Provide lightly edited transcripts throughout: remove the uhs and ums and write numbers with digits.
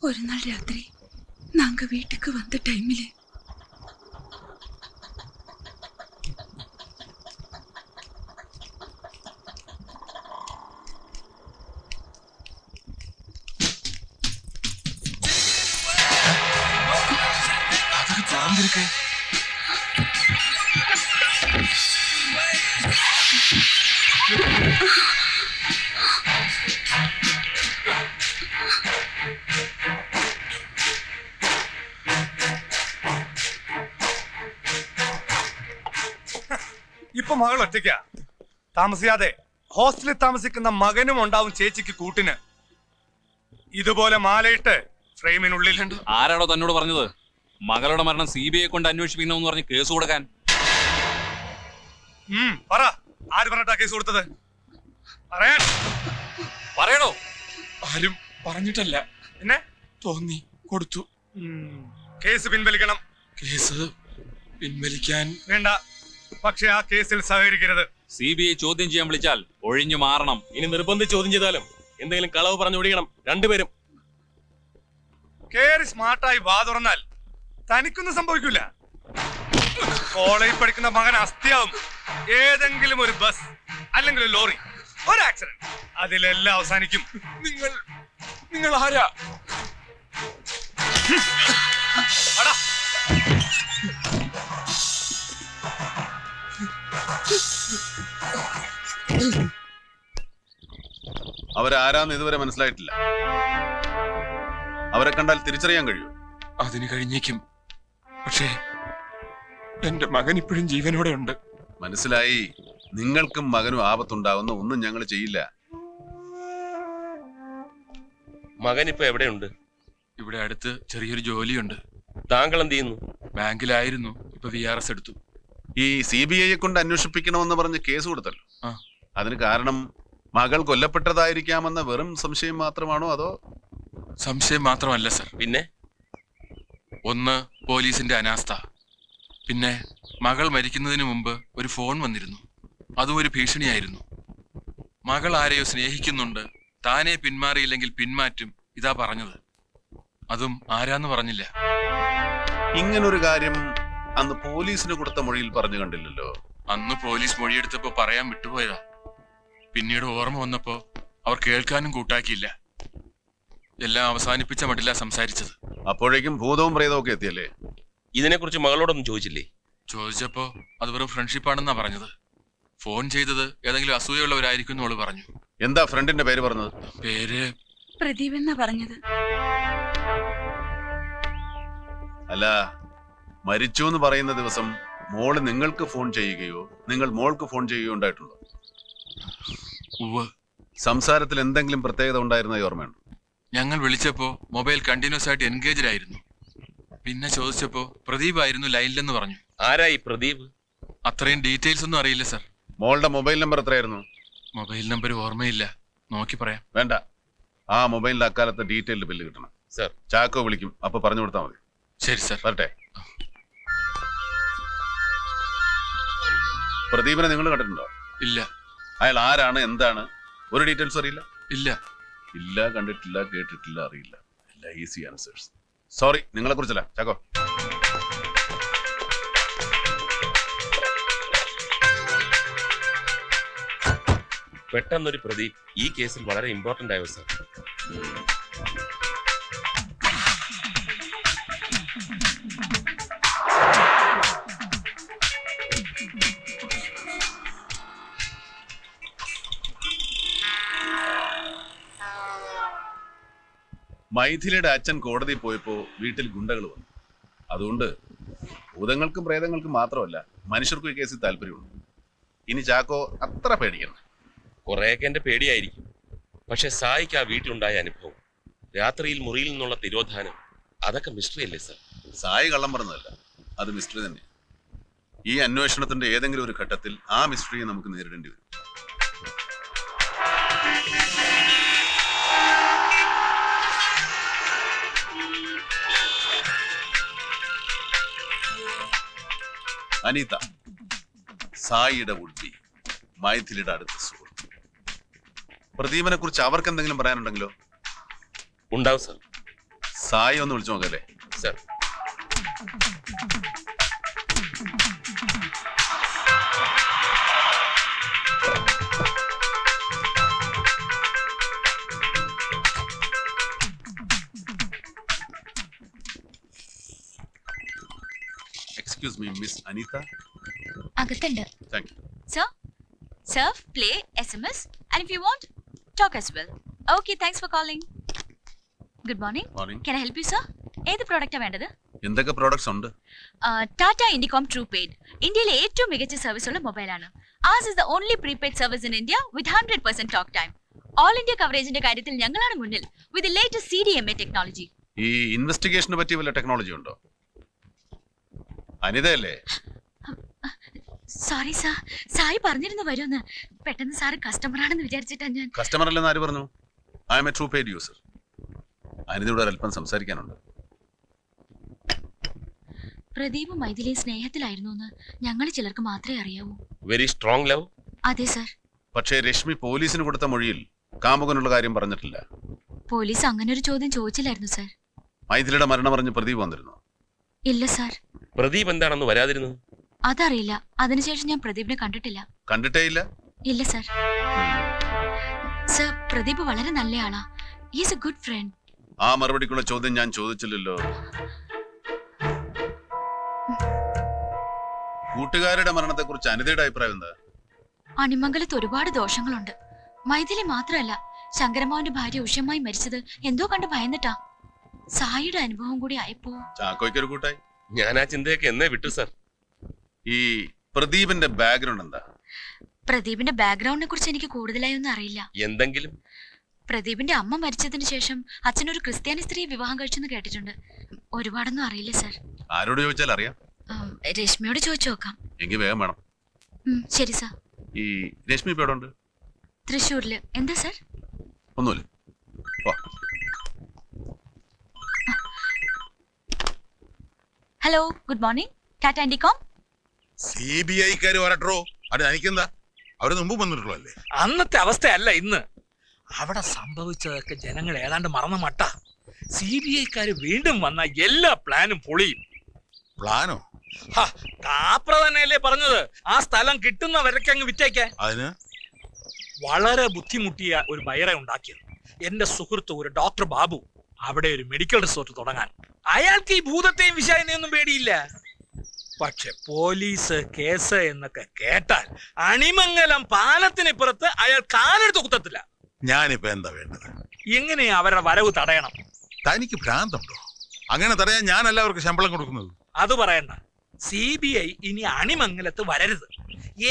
ஒரு நாள் ராத்திரி நாங்க வீட்டுக்கு வந்த டைமில் ഇപ്പൊ മകൾ ഒറ്റയ്ക്കാ. താമസിയാതെ ഹോസ്റ്റലിൽ താമസിക്കുന്ന മകനും ഉണ്ടാവും ചേച്ചിക്ക് കൂട്ടിന്. ഇതുപോലെ മാലയിട്ട് ഫ്രെയിമിനുള്ളിലുണ്ട്. ആരാണോ തന്നോട് പറഞ്ഞത് മകളുടെ മരണം CBI കൊണ്ട് അന്വേഷിപ്പിക്കണമെന്ന് പറഞ്ഞ് കേസ് കൊടുക്കാൻ? പറ, ആര് പറഞ്ഞിട്ടാ കേസ് കൊടുത്തത്? പറയണോ? ആരും പറഞ്ഞിട്ടല്ല, പിന്നെ തോന്നി കൊടുത്തു. കേസ് പിൻവലിക്കണം. കേസ് പിൻവലിക്കാൻ വേണ്ട, പക്ഷെ ആ കേസിൽ സഹകരിക്കരുത്. CBI ചോദ്യം ചെയ്യാൻ വിളിച്ചാൽ ഒഴിഞ്ഞു മാറണം. ഇനി നിർബന്ധിച്ച് ചോദ്യം ചെയ്താലും എന്തെങ്കിലും കളവ് പറഞ്ഞു ഓടിക്കണം രണ്ടുപേരും. കേറി സ്മാർട്ടായി വാ തുറന്നാൽ തനിക്കൊന്നും സംഭവിക്കില്ല. കോളേജിൽ പഠിക്കുന്ന മകൻ അസ്ഥിയാവും. ഏതെങ്കിലും ഒരു ബസ് അല്ലെങ്കിൽ ഒരു ലോറി, ഒരു ആക്സിഡന്റ്, അതിലെല്ലാം അവസാനിക്കും. നിങ്ങൾ ആരാ? അവരാരാന്ന് ഇതുവരെ മനസ്സിലായിട്ടില്ല. അവരെ കണ്ടാൽ തിരിച്ചറിയാൻ കഴിയൂ? അതിന് കഴിഞ്ഞേക്കും, പക്ഷേ എന്റെ മകൻ ഇപ്പോഴും ജീവനോടെ ഉണ്ട്. മനസ്സിലായി. നിങ്ങൾക്കും മകനും ആപത്തുണ്ടാവുന്ന ഒന്നും ഞങ്ങൾ ചെയ്യില്ല. മകൻ ഇപ്പൊ എവിടെയുണ്ട്? ഇവിടെ അടുത്ത് ചെറിയൊരു ജോലിയുണ്ട്. താങ്കൾ എന്ത് ചെയ്യുന്നു? ബാങ്കിലായിരുന്നു, ഇപ്പൊ VRS എടുത്തു. ഈ CBI കൊണ്ട് അന്വേഷിപ്പിക്കണമെന്ന് പറഞ്ഞ് കേസ് കൊടുത്തല്ലോ. അതിന് കാരണം മകൾ കൊല്ലപ്പെട്ടതായിരിക്കാമെന്ന വെറും സംശയം മാത്രമാണോ, അതോ? സംശയം മാത്രമല്ല സർ. പിന്നെ ഒന്ന് പോലീസിന്റെ അനാസ്ഥ, പിന്നെ മകൾ മരിക്കുന്നതിന് മുമ്പ് ഒരു ഫോൺ വന്നിരുന്നു. അതും ഒരു ഭീഷണിയായിരുന്നു. മകൾ ആരെയോ സ്നേഹിക്കുന്നുണ്ട്, താനെ പിന്മാറിയില്ലെങ്കിൽ പിന്മാറ്റും, ഇതാ പറഞ്ഞത്. അതും ആരാന്ന് പറഞ്ഞില്ല. ഇങ്ങനൊരു കാര്യം അന്ന് പോലീസിന് കൊടുത്ത മൊഴിയിൽ പറഞ്ഞു കണ്ടില്ലല്ലോ. അന്ന് പോലീസ് മൊഴിയെടുത്തപ്പോ പറയാൻ വിട്ടുപോയതാ. പിന്നീട് ഓർമ്മ വന്നപ്പോ അവർ കേൾക്കാനും കൂട്ടാക്കിയില്ല. എല്ലാം അവസാനിപ്പിച്ച മട്ടില്ല സംസാരിച്ചത്. അപ്പോഴേക്കും ഭൂതവും പ്രേതവും ഒക്കെ എത്തിയല്ലേ? ഇതിനെക്കുറിച്ച് മകളോടൊന്നും ചോദിച്ചില്ലേ? ചോദിച്ചപ്പോ അത് വെറും ഫ്രണ്ട്ഷിപ്പാണെന്നാ പറഞ്ഞത്. ഫോൺ ചെയ്തത് ഏതെങ്കിലും അസൂയുള്ളവരായിരിക്കും എന്നോള് പറഞ്ഞു. എന്താ ഫ്രണ്ടിന്റെ പേര് പറഞ്ഞത്? പേര് പ്രദീപ് എന്നാ പറഞ്ഞത്. അല്ല, മരിച്ചു എന്ന് പറയുന്ന ദിവസം മോള് നിങ്ങൾക്ക് ഫോൺ ചെയ്യുകയോ നിങ്ങൾ മോൾക്ക് ഫോൺ ചെയ്യുകയോ ഉണ്ടായിട്ടുണ്ടോ? സംസാരത്തിൽ എന്തെങ്കിലും പ്രത്യേകത ഉണ്ടായിരുന്ന ഓർമ്മയുണ്ടോ? ഞങ്ങൾ വിളിച്ചപ്പോ മൊബൈൽ കണ്ടിന്യൂസ് ആയിട്ട് എൻഗേജ്ഡ് ആയിരുന്നു. പിന്നെ ചോദിച്ചപ്പോ പ്രദീപ് ആയിരുന്നു ലൈനിലെന്ന് പറഞ്ഞു. ആരായി പ്രദീപ്? അത്രയും ഡീറ്റെയിൽസ് ഒന്നും അറിയില്ല സർ. മോളുടെ മൊബൈൽ നമ്പർ എത്രയായിരുന്നു? മൊബൈൽ നമ്പർ ഓർമ്മയില്ല, നോക്കി പറയാം. വേണ്ട, ആ മൊബൈലിന്റെ അക്കാലത്തെ ഡീറ്റെയിൽഡ് ബില്ല് കിട്ടണം സർ. ചാക്കോ വിളിക്കും, അപ്പൊ പറഞ്ഞു കൊടുത്താൽ മതി. ശരി സർ. വരട്ടെ. പ്രദീപിനെ നിങ്ങൾ കണ്ടിട്ടുണ്ടോ? ഇല്ല. അയാൾ ആരാണ്, എന്താണ്, ഒരു ഡീറ്റെയിൽസ് അറിയില്ല? ഇല്ല. ഇല്ല, കണ്ടിട്ടില്ല, കേട്ടിട്ടില്ല, അറിയില്ല. എല്ലാം ഈസി ആൻസേഴ്സ്. സോറി, നിങ്ങളെ കുറിച്ചല്ല ചാക്കോ. പെട്ടെന്നൊരു പ്രദീപ് ഈ കേസിൽ വളരെ ഇമ്പോർട്ടന്റ് ആയോ സർ? മൈഥിലിയുടെ അച്ഛൻ കോടതിയിൽ പോയപ്പോ വീട്ടിൽ ഗുണ്ടകൾ വന്നു. അതുകൊണ്ട് ഭൂതങ്ങൾക്കും പ്രേതങ്ങൾക്കും മാത്രമല്ല മനുഷ്യർക്കും ഈ കേസിൽ താല്പര്യമുണ്ട്. ഇനി ചാക്കോ അത്ര പേടിക്കണം. കുറെയൊക്കെ എന്റെ പേടിയായിരിക്കും, പക്ഷെ സായിക്ക് ആ വീട്ടിലുണ്ടായ അനുഭവം, രാത്രിയിൽ മുറിയിൽ നിന്നുള്ള തിരോധാനം, അതൊക്കെ മിസ്റ്ററി അല്ലേ സർ? സായി കള്ളം പറഞ്ഞതല്ല, അത് മിസ്റ്ററി തന്നെ. ഈ അന്വേഷണത്തിന്റെ ഏതെങ്കിലും ഒരു ഘട്ടത്തിൽ ആ മിസ്റ്ററിയെ നമുക്ക് നേരിടേണ്ടി വരും. അനീത, സായിയുടെ വുഡ്ബി, മൈഥിലിയുടെ അടുത്ത സുഹൃത്ത്. പ്രദീപനെ കുറിച്ച് അവർക്ക് എന്തെങ്കിലും പറയാനുണ്ടെങ്കിലോ? ഉണ്ടാവും സർ. സായി ഒന്ന് വിളിച്ചു നോക്കല്ലേ? Sir. Excuse me, miss Anitha. അകത്തുണ്ട്. Thank you. Sir, surf, play, SMS, and if you want, talk as well. Okay, thanks for calling. Good morning. Morning. Can I help you, sir? ഏത് പ്രോഡക്റ്റാ വേണ്ടത്? എന്തൊക്കെ പ്രോഡക്ട്സ് ഉണ്ട്? Tata ഇൻഡികോം true paid ഇന്ത്യയിലെ ഏറ്റവും മികച്ച service ഉള്ള മൊബൈലാണ്. As is the only prepaid service in India with 100% talk time. All India കവറേജിന്റെ കാര്യത്തിൽ ഞങ്ങളാണ് മുന്നിൽ വിത്ത് ലേറ്റസ്റ്റ് CDMA ടെക്നോളജി. ഈ ഇൻവെസ്റ്റിഗേഷനെ പറ്റി വല്ല ടെക്നോളജി ഉണ്ടോ? അനിതയല്ലേ? സോറി സാർ, സായി പറഞ്ഞിരുന്നു വരുമെന്ന്. പെട്ടെന്ന് സാറ് കസ്റ്റമർ ആണെന്ന് വിചാരിച്ചിട്ടാ ഞാൻ. കസ്റ്റമർ അല്ലെന്ന് ആര് പറഞ്ഞു? I am a true paid user. അനിതയോട് അല്പം സംസാരിക്കാനുണ്ട്. പ്രദീപും മൈഥിലിയും സ്നേഹത്തിലായിരുന്നു എന്ന് ഞങ്ങൾ ചിലർക്ക് മാത്രമേ അറിയാവൂ. Very strong love. അതെ സർ. പക്ഷേ രശ്മി പോലീസിന് കൊടുത്ത മൊഴിയിൽ കാമുകനുള്ള കാര്യം പറഞ്ഞിട്ടില്ല. പോലീസ് അങ്ങനെ ഒരു ചോദ്യം ചോദിച്ചില്ലായിരുന്നു സർ. മൈഥിലിയുടെ മരണം പറഞ്ഞ് പ്രദീപ് വന്നിരുന്നു? ഇല്ല സർ. പ്രദീപ് എന്താണെന്ന് വരാതിരുന്നത്? അതറിയില്ല. അതിനുശേഷം ഞാൻ പ്രദീപിനെ കണ്ടിട്ടില്ല. കണ്ടിട്ടേ ഇല്ല? ഇല്ല സർ. സർ, പ്രദീപ് വളരെ നല്ല ആളാ. Is A good friend. ആ മറുപടിക്കുള്ള ചോദ്യം ഞാൻ ചോദിച്ചില്ലല്ലോ. കൂട്ടുകാരുടെ മരണത്തെ കുറിച്ച് അനിതയുടെ അഭിപ്രായം എന്താ? അണിമംഗലത്ത് ഒരുപാട് ദോഷങ്ങളുണ്ട്. മൈഥിലി മാത്രമല്ല, ശങ്കരമാവന്റെ ഭാര്യ ഉഷമായി മരിച്ചത് എന്തോ കണ്ട് ഭയന്നിട്ടാ. സായിയുടെ അനുഭവം കൂടി ആയപ്പോ ചാക്കോയ്ക്കൊരു കൂട്ടായി. ഞാൻ ആ ചിന്തയൊക്കെ എന്നേ വിട്ടു സർ. ഈ പ്രദീപിന്റെ ബാക്ക്ഗ്രൗണ്ട് എന്താ? പ്രദീപിന്റെ ബാക്ക്ഗ്രൗണ്ടിനെ കുറിച്ച് എനിക്ക് കൂടുതലായി ഒന്നും അറിയില്ല. എന്തെങ്കിലും? പ്രദീപിന്റെ അമ്മ മരിച്ചതിന് ശേഷം അച്ഛനൊരു ക്രിസ്ത്യാനി സ്ത്രീയെ വിവാഹം കഴിച്ചെന്ന് കേട്ടിട്ടുണ്ട്. ഒരുപാടൊന്നും അറിയില്ല സർ. ആരോട് ചോദിച്ചാൽ അറിയാം? രശ്മിയോട് ചോദിച്ചു നോക്കാം. എങ്കിൽ വേഗം വേണം. ശരി സർ. ഈ രശ്മി ഇപ്പൊ എവിടെ ഉണ്ട്? തൃശ്ശൂരില്. എന്താ സർ? ഒന്നുമില്ല. Hello, good morning. Tata Indicom. CBI-ക്കാര് വരട്ടോ? അത് എനിക്കെന്താ? അവര് മുമ്പ് വന്നിട്ടുള്ളൂ അല്ലേ? അന്നത്തെ അവസ്ഥയല്ല ഇന്ന്. അവിടെ സംഭവിച്ചതൊക്കെ ജനങ്ങൾ ഏതാണ്ട് മറന്ന മട്ട. CBI-ക്കാര് വീണ്ടും വന്ന എല്ലാ പ്ലാനും പൊളിയും. പ്ലാനോ? കാപ്ര തന്നെയല്ലേ പറഞ്ഞത് ആ സ്ഥലം കിട്ടുന്ന വരയ്ക്ക് അങ്ങ് വിറ്റേക്കാൻ. അതിന് വളരെ ബുദ്ധിമുട്ടിയ ഒരു ബയറെ ഉണ്ടാക്കിയത് എന്റെ സുഹൃത്ത് ഒരു ഡോക്ടർ ബാബു. അവിടെ ഒരു മെഡിക്കൽ റിസോർട്ട് തുടങ്ങാൻ. അയാൾക്ക് ഈ ഭൂതത്തെയും വിശാലിനെയൊന്നും പേടിയില്ല. പക്ഷെ പോലീസ് കേസ് എന്നൊക്കെ കേട്ടാൽ അണിമംഗലം പാലത്തിനിപ്പുറത്ത് അയാൾ കാലെടുത്ത് കുത്തത്തില്ല. ഞാനിപ്പോ എന്താ വേണ്ടത്? എങ്ങനെയാ അവരുടെ വരവ് തടയണം? തനിക്ക് ഭ്രാന്തമുണ്ടോ? അങ്ങനെ തടയാൻ ഞാൻ എല്ലാവർക്കും ശമ്പളം കൊടുക്കുന്നത്. അത് പറയണ്ട. CBI ഇനി അണിമംഗലത്ത് വരരുത്.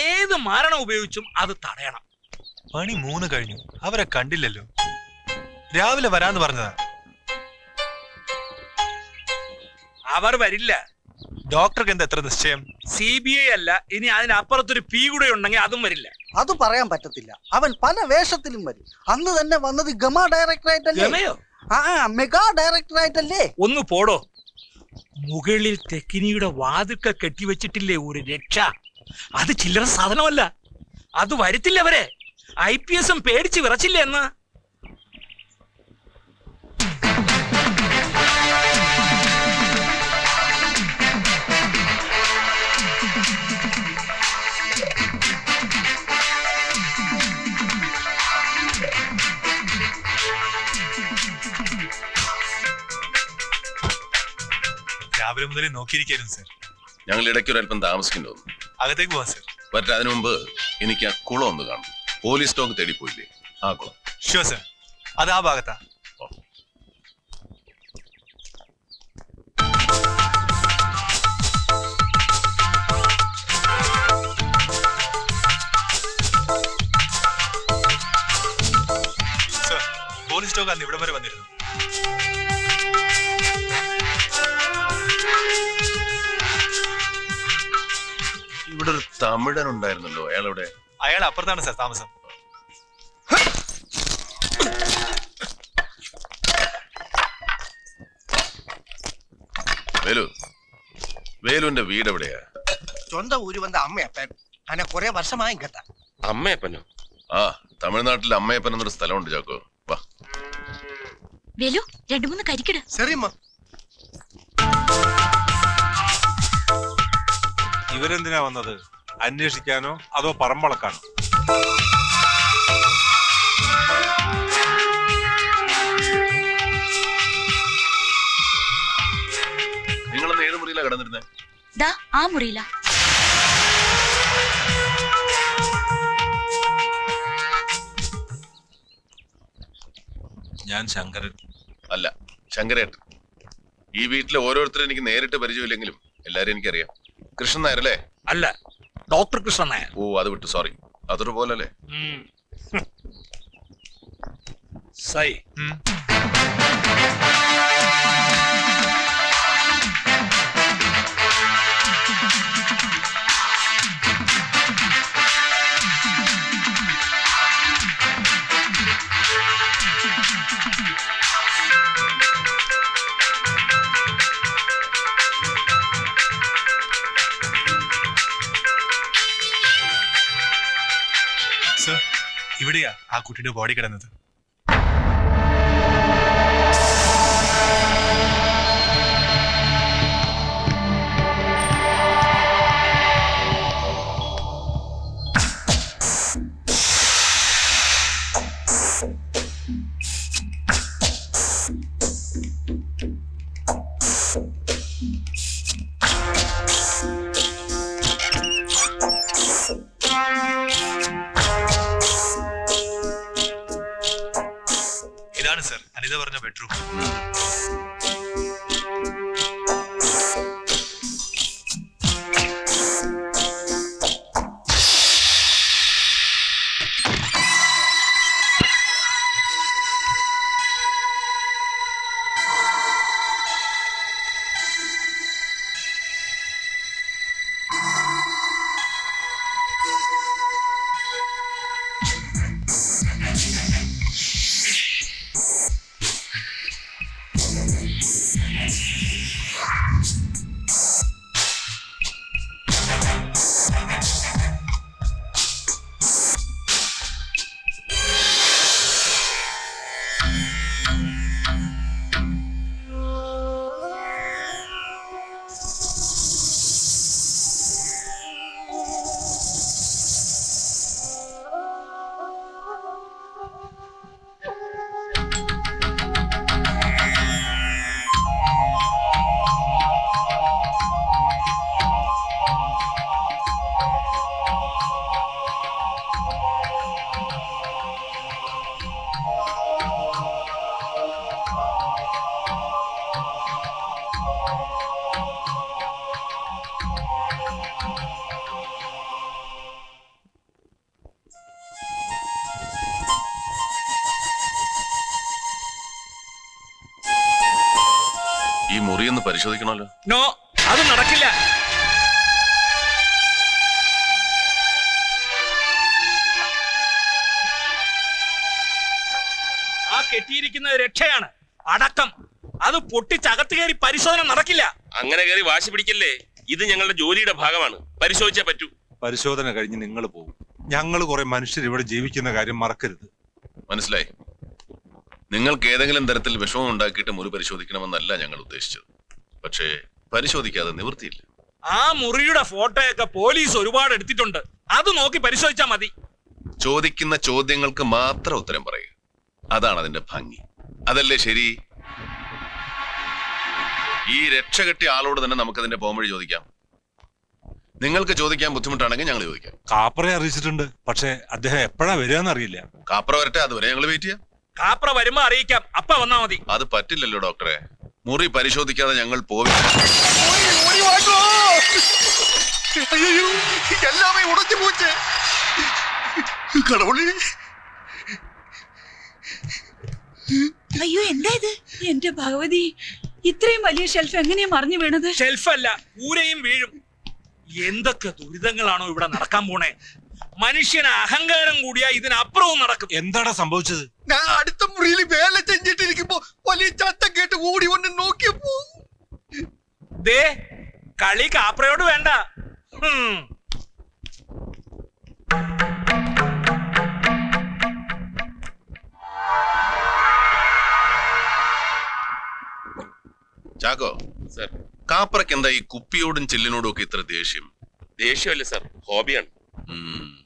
ഏത് മരണം ഉപയോഗിച്ചും അത് തടയണം. പണി 3 കഴിഞ്ഞു, അവരെ കണ്ടില്ലല്ലോ. രാവിലെ വരാന്ന് പറഞ്ഞതാ. അവർ വരില്ല. ഡോക്ടർക്ക് എന്താ എത്ര നിശ്ചയം? CBI അല്ല, ഇനി അതിനപ്പുറത്തൊരു പി കൂടെ ഉണ്ടെങ്കിൽ അതും വരില്ല. അത് പറയാൻ പറ്റത്തില്ല. അവൻ പല വേഷത്തിലും വരും. അന്ന് തന്നെ വന്നത് ഗമ ഡയറക്ടറായിട്ടല്ലേ? ഗമയോ? മെഗാ ഡയറക്ടറായിട്ടല്ലേ? ഒന്ന് പോടോ. മുകളിൽ തെക്കിനിയുടെ വാതിൽക്ക കെട്ടിവെച്ചിട്ടില്ലേ ഒരു രക്ഷ? അത് ചില്ലറ സാധനമല്ല. അത് വരുത്തില്ല അവരെ. IPS പേടിച്ച് വിറച്ചില്ല എന്ന്. രാവിലെ മുതലേ നോക്കിയിരിക്കായിരുന്നു സർ. ഞങ്ങൾ ഇടയ്ക്ക് ഒരല്പം താമസിക്കുന്നു. അകത്തേക്ക് പോവാം സർ. പക്ഷെ അതിനു മുമ്പ് എനിക്ക് ആ കുളം ഒന്ന് കാണും. പോലീസ് സ്റ്റോക്ക് തേടിപ്പോയില്ലേ ആ കുളം? Sure sir. അത് ആ ഭാഗത്താ. സർ, പോലീസ് സ്റ്റോക്ക് അന്ന് ഇവിടം വരെ വന്നിരുന്നു. ഇവിടെ ഒരു തമിഴൻ ഉണ്ടായിരുന്നല്ലോ, അയാളെവിടെ? അയാൾ അപ്പുറത്താണ് സർ താമസം. വേലുവിന്റെ വീട് എവിടെയാ? സ്വന്തം ഊര് വന്ന അമ്മയപ്പൻ. അങ്ങനെ കുറെ വർഷമായി കേട്ട. അമ്മയപ്പനോ? ആ, തമിഴ്നാട്ടിൽ അമ്മയപ്പൻ എന്നൊരു സ്ഥലമുണ്ട് ചാക്കോ. വാ. വേലു, 2-3 കരിക്കിട്. ശരിയമ്മ. ഇവരെന്തിനാ വന്നത്? അന്വേഷിക്കാനോ അതോ പറമ്പളക്കാനോ? നിങ്ങളൊന്ന് ഏത് മുറിയിലാ കിടന്നിരുന്നേ? ദാ ആ മുറിയില. ഞാൻ ശങ്കരൻ. അല്ല, ശങ്കരേട്ടൻ. ഈ വീട്ടിലെ ഓരോരുത്തരും എനിക്ക് നേരിട്ട് പരിചയമില്ലെങ്കിലും എല്ലാരും എനിക്കറിയാം. കൃഷ്ണൻ നായർ അല്ലേ? അല്ല, ഡോക്ടർ കൃഷ്ണൻ നായർ. ഓ, അത് വിട്ടു, സോറി. അതൊരു പോലല്ലേ? സൈ. സർ, ഇവിടെയാ ആ കുട്ടിയുടെ ബോഡി കിടന്നത്. ഇതാണ് സർ അനിത പറഞ്ഞ ബെഡ്റൂം. ഈ മുറി ഒന്ന് പരിശോധിക്കണമല്ലോ. നോ, അത് നടക്കില്ല. ആ കെട്ടിയിരിക്കുന്നത് രക്ഷയാണ്, അടക്കം. അത് പൊട്ടിച്ചകത്ത് കയറി പരിശോധന നടക്കില്ല. അങ്ങനെ കയറി വാശി പിടിക്കല്ലേ, ഇത് ഞങ്ങളുടെ ജോലിയുടെ ഭാഗമാണ്, പരിശോധിച്ചേ പറ്റൂ. പരിശോധന കഴിഞ്ഞ് നിങ്ങൾ പോകും. ഞങ്ങൾ കുറെ മനുഷ്യർ ഇവിടെ ജീവിക്കുന്ന കാര്യം മറക്കരുത്. മനസ്സിലായി? നിങ്ങൾക്ക് ഏതെങ്കിലും തരത്തിൽ വിഷമം ഉണ്ടാക്കിയിട്ട് മുറി പരിശോധിക്കണമെന്നല്ല ഞങ്ങൾ ഉദ്ദേശിച്ചത്. പക്ഷേ പരിശോധിക്കാതെ നിവൃത്തിയില്ല. ആ മുറിയുടെ ഫോട്ടോയൊക്കെ പോലീസ് ഒരുപാട് എടുത്തിട്ടുണ്ട്, അത് നോക്കി പരിശോധിച്ചാ മതി. ചോദിക്കുന്ന ചോദ്യങ്ങൾക്ക് മാത്രം ഉത്തരം പറയുക, അതാണ് അതിന്റെ ഭംഗി. അതല്ലേ ശരി? ഈ രക്ഷ കെട്ടിയ ആളോട് തന്നെ നമുക്കതിന്റെ പോംവഴി ചോദിക്കാം. നിങ്ങൾക്ക് ചോദിക്കാൻ ബുദ്ധിമുട്ടാണെങ്കിൽ ഞങ്ങൾ ചോദിക്കാം. കാപ്പറെ അറിയിച്ചിട്ടുണ്ട്, പക്ഷെ അദ്ദേഹം എപ്പോഴാ വരികയെന്ന് അറിയില്ല. കാപ്ര വരട്ടെ, അതുവരെ ഞങ്ങൾ വെയിറ്റ് ചെയ്യാം. കാപ്ര വരുമ്പോ അറിയിക്കാം, അപ്പ വന്നാ മതി. അത് പറ്റില്ലല്ലോ ഡോക്ടറെ, മുറി പരിശോധിക്കാതെ ഞങ്ങൾ പോവില്ല. എല്ലാമേ ഉടച്ചു പോച്ചേ. കടവുള്ളി, അയ്യോ, എന്താ ഇത്? എന്റെ ഭഗവതി, ഇത്രയും വലിയ ഷെൽഫ് എങ്ങനെയാ മറിഞ്ഞു വീണത്? ഷെൽഫല്ല, ഊരയും വീഴും. എന്തൊക്കെ ദുരിതങ്ങളാണോ ഇവിടെ നടക്കാൻ പോണേ. മനുഷ്യന് അഹങ്കാരം കൂടിയാ ഇതിനപ്പുറവും നടക്കും. എന്താണ് സംഭവിച്ചത്? ഞാൻ അടുത്ത മുറിയിൽ വേല ചെഞ്ചിട്ടിരിക്കുമ്പോ വലിയ ചത്തം കേട്ട് ഓടി കൊണ്ട് നോക്കിയപ്പോ ദേ, കളി കാപ്രയോട് വേണ്ട. ചാക്കോ, സർ. കാപ്പറയ്ക്ക് എന്താ ഈ കുപ്പിയോടും ചില്ലിനോടും ഒക്കെ ഇത്ര ദേഷ്യം? ദേഷ്യമല്ല സർ, ഹോബിയാണ്. ഉം.